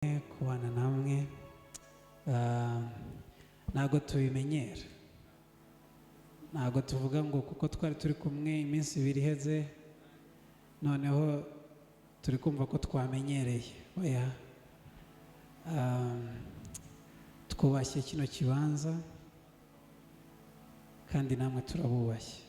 kubana namwe ntago tubimenyera, ntago tuvuga ngo kuko twari turi kumwe iminsi ibiri iheze noneho turi kumva ko twamenyereye. Oya, twubashye kino kibanza kandi namwe turabubashye.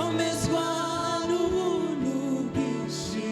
Omezwa n'ubuntu bwinshi,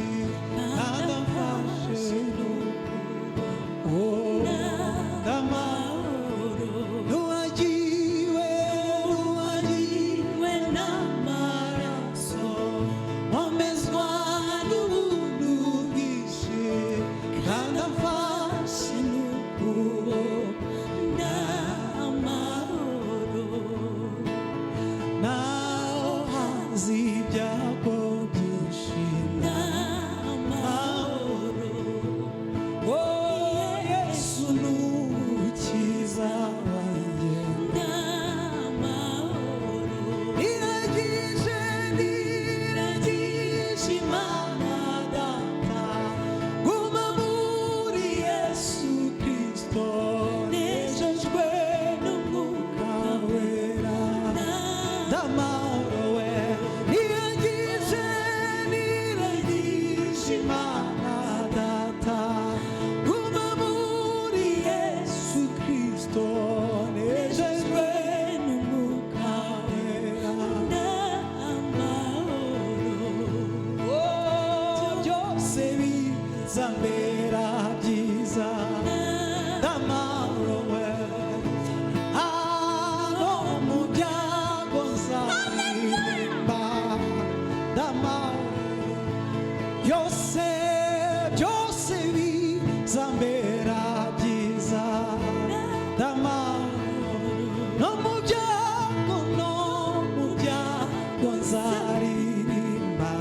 zambera byiza ndamahoro we aho mu byago nzaririmba ndamahoro byose byose bizambera byiza ndamahoro no mu byago nzaririmba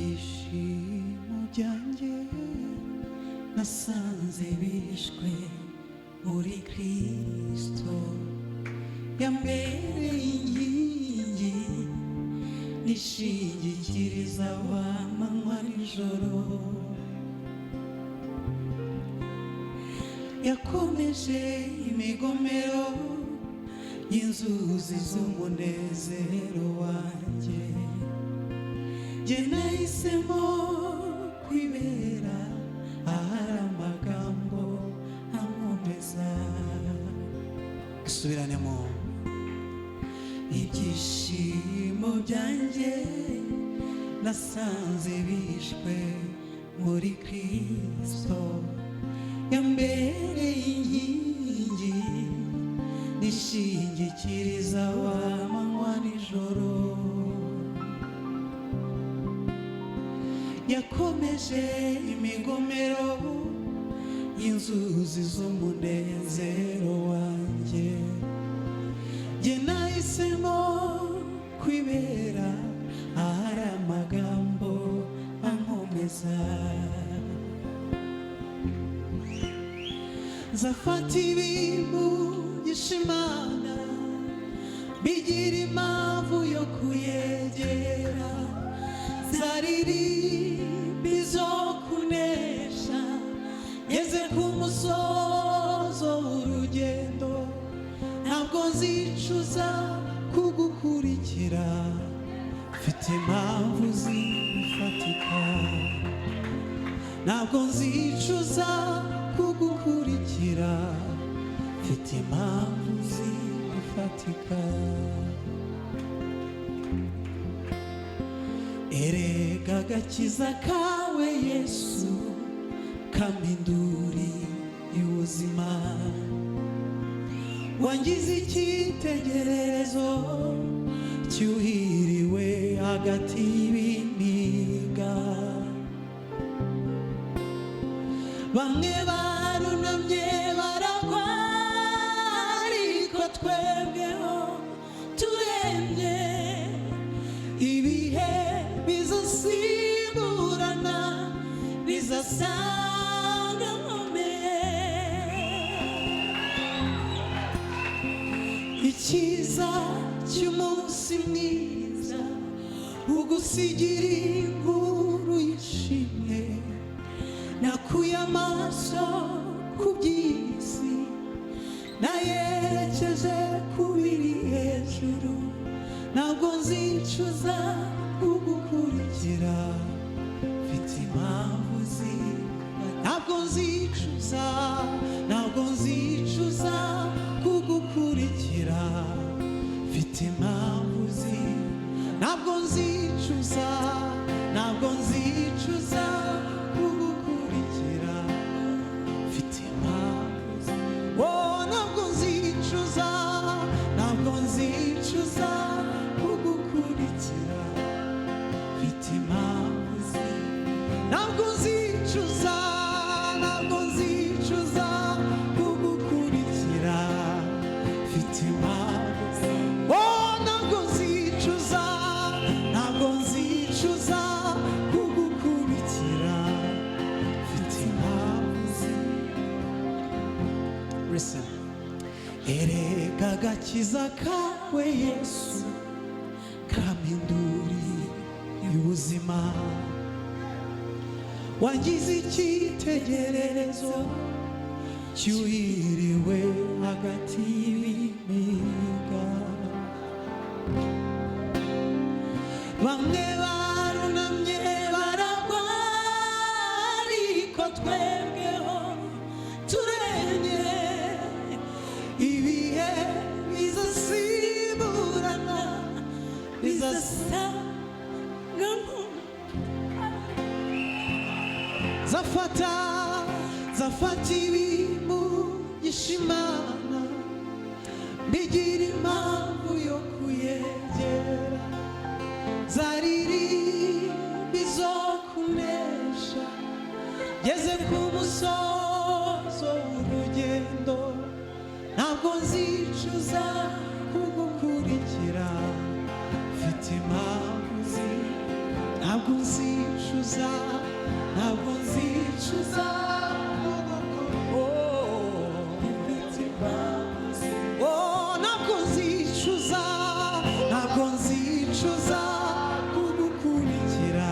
ibyishimo byanjye nasanze bishwe muri Kristo yambereye inkingi nishingikiriza w'amanywa n'ijoro yakomeje imigomero y'inzuzi z'umunezero wanjye jye nahisemo kwibera ahari amagambo ankomeza isubiranemo ibyishimo byanjye nasanze bishwe muri Kristo yambereye inkingi nishingikiriza w'amanywa n'ijoro yakomeje imigomero y'inzuzi z'umunezero wanjye jye nahisemo kwibera ahari amagambo ankomeza nzafata ibimugisha Imana bigira impamvu yo kuyegera zaririmba izo kunesha ngeze ku musozo w'urugendo ntabwo nzicuza kugukurikira mfite impamvu zifatika ntabwo nzicuza kugukurikira mfite impamvu zifatika erega agakiza kawe Yesu kaminduri y'ubuzima wangize icyitegererezo cyuhiriwe hagati y'ibiniga bamwe barunamye baragwa ariko twebweho turemye ibihe bizasimburana bizasanga nkomeye icyiza cy'umunsi mwiza ugusigira inkuru yishimye nakuye amaso ku by'isi nayerekeje ku biri hejuru ntabwo nzicuza kugukurikira mfite impamvu nzicuza ntabwo nzicuza kugukurikira mfite impamvu ntabwo nzicuza ntabwo nzicuza kugukurikira mfite impamvu ntabwo nzicuza ntabwo nzicuza kugukurikira mfite impamvu ntabwo nzicuza ntabwo nzicuza kugukurikira mfite impamvu ntabwo nzicuza ntabwo nzicuza kugukurikira mfite impamvu listen erega agakiza kawe Yesu kaminduriye ubuzima wangize icyitegererezo cyuhiriwe hagati y'ibimiga bamwe barunamye baragwa ariko twebweho turenye ibihe bizasimburana bizasanga zafata ibimugisha Imana bigira impamvu yo kuyegera zaririmba izo kunesha ngeze ku musozo w'urugendo ntabwo nzicuza kugukurikira mfite impamvu ntabwo nzicuza ntabwo nzicuza ntabwo nzicuza ntabwo nzicuza kugukurikira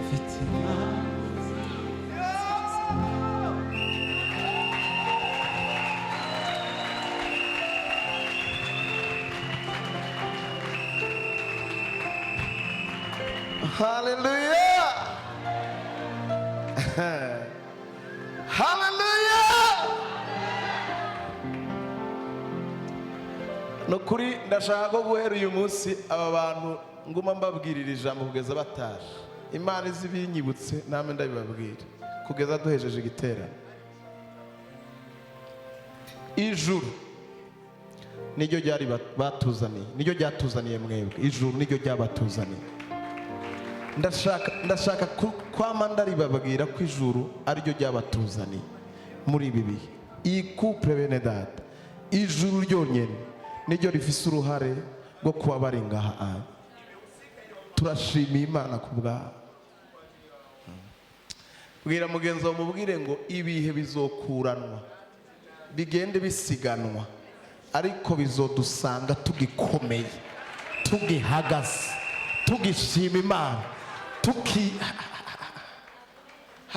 mfite impamvu Hallelujah. Hallelujah. Nukuri ndashaka ko guhera uyu munsi aba bantu nguma mbabwirira ijambo kugeza bataje. Imana izi binyibutse namwe ndabibabwira kugeza duhejeje igiterane. Ijuru niryo ryari batuzaniye, niryo ryatuzaniye mwebwe. Ijuru niryo ryabatuzaniye. Ndashaka kwama ndaribabwira ko ijuru ariryo ryabatuzaniye muri ibi bihe. Iyi couple bene data, ijuru ryonyine niryo rifise uruhare rwo kuba bari ngaha. Turashimiye Imana ku bwabo. Bwira mugenzi wawe mubwire ngo ibihe bizokuranwa bigende bisiganwa ariko bizodusanga tugikomeye tugihagaze tugishima Imana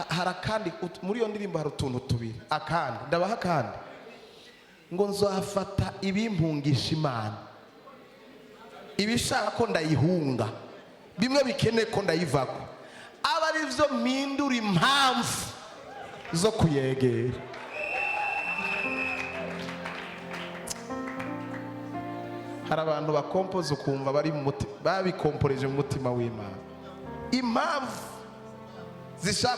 harakandi muri iyo ndirimbo hari utuntu tubiri akandi ndabaha kandi ngo nzafata ibimpungisha Imana ibishaka ko ndayihunga bimwe bikeneye ko ndayivako aba ari byo mpindura impamvu zo kuyegera. Hari abantu bakompoza ukumva bari mu mutima babikomporeje mu mutima w'Imana impamvu zishaka